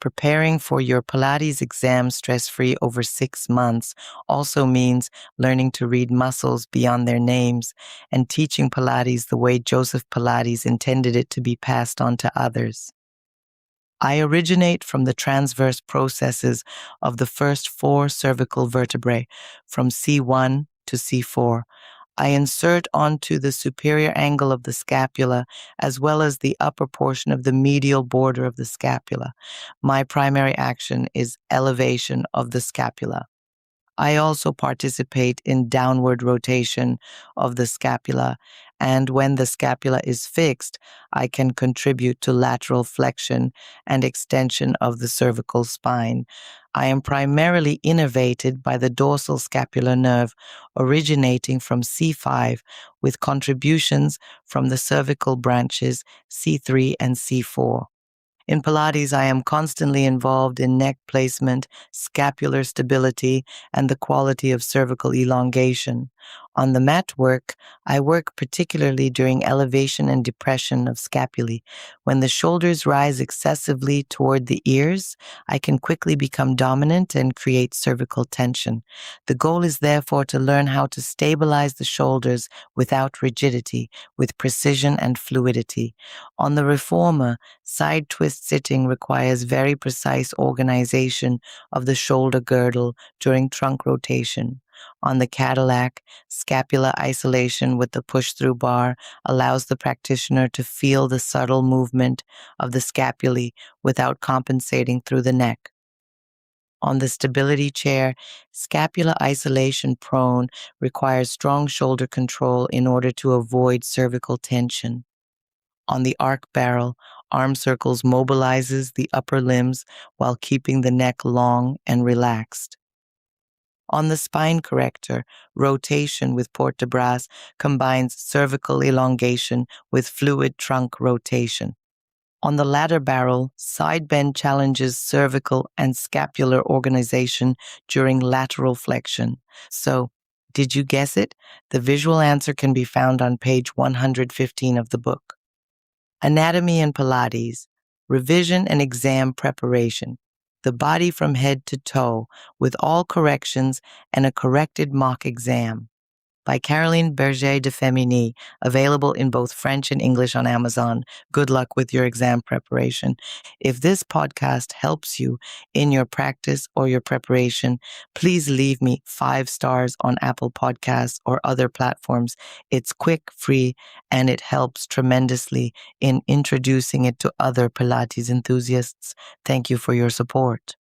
Preparing for your Pilates exam stress-free over 6 months also means learning to read muscles beyond their names and teaching Pilates the way Joseph Pilates intended it to be passed on to others. I originate from the transverse processes of the first 4 cervical vertebrae, from C1 to C4. I insert onto the superior angle of the scapula as well as the upper portion of the medial border of the scapula. My primary action is elevation of the scapula. I also participate in downward rotation of the scapula, and when the scapula is fixed, I can contribute to lateral flexion and extension of the cervical spine. I am primarily innervated by the dorsal scapular nerve originating from C5 with contributions from the cervical branches C3 and C4. In Pilates, I am constantly involved in neck placement, scapular stability, and the quality of cervical elongation. On the mat work, I work particularly during elevation and depression of scapulae. When the shoulders rise excessively toward the ears, I can quickly become dominant and create cervical tension. The goal is therefore to learn how to stabilize the shoulders without rigidity, with precision and fluidity. On the reformer, side twist sitting requires very precise organization of the shoulder girdle during trunk rotation. On the Cadillac, scapular isolation with the push-through bar allows the practitioner to feel the subtle movement of the scapulae without compensating through the neck. On the stability chair, scapular isolation prone requires strong shoulder control in order to avoid cervical tension. On the arc barrel, arm circles mobilizes the upper limbs while keeping the neck long and relaxed. On the spine corrector, rotation with port de bras combines cervical elongation with fluid trunk rotation. On the ladder barrel, side bend challenges cervical and scapular organization during lateral flexion. So, did you guess it? The visual answer can be found on page 115 of the book. Anatomy and Pilates, revision and exam preparation, the body from head to toe with all corrections and a corrected mock exam, by Caroline Berger de Femini, available in both French and English on Amazon. Good luck with your exam preparation. If this podcast helps you in your practice or your preparation, please leave me 5 stars on Apple Podcasts or other platforms. It's quick, free, and it helps tremendously in introducing it to other Pilates enthusiasts. Thank you for your support.